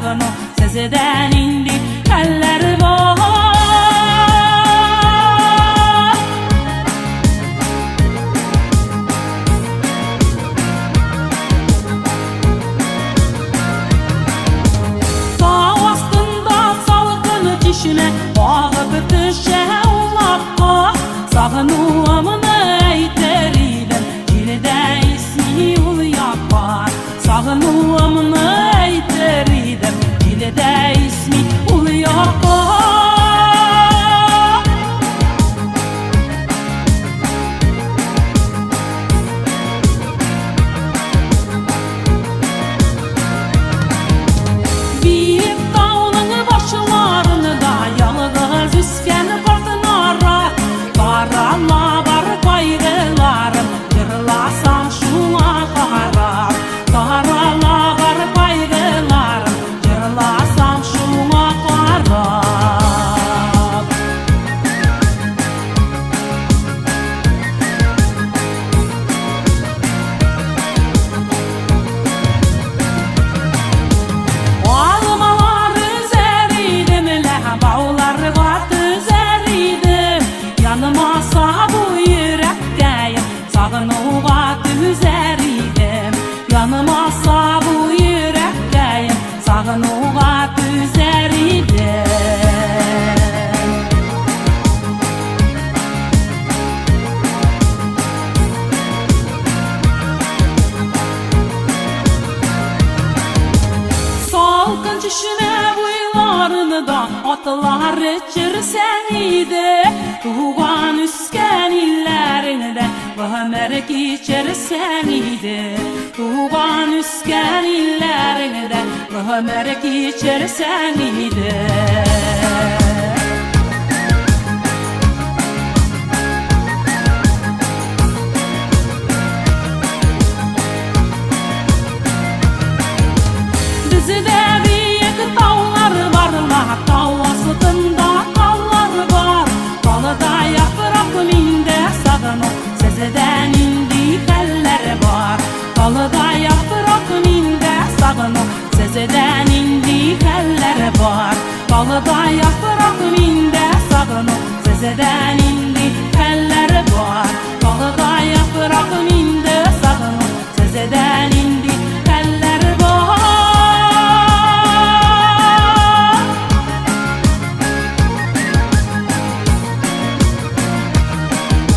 sağınıp sezeden indi eller var. Dağ astında salkını dişine bağıp düşe ulakka, sağınıvamını eyteridim cilde ismi ulyakka, sağınıvamını eyteridim cilde ismi ulyakka. Yanıma sağ bu yürekteyim, sağınıva düzeridim. Salkın çişine buylarını da atlar içirsen idi, tuğan üsken illerini de vahmerek içirsen idi, tuğan üsken illerini de vahmerek içirsen idi. Bizde büyük dağlar var, dağ asıtında dağlar var. Dalıda yaprak minde sağınıp sezeden indi eller var. Dalıda yaprak minde sağınıp sezeden indi eller var. Dalıda yaprak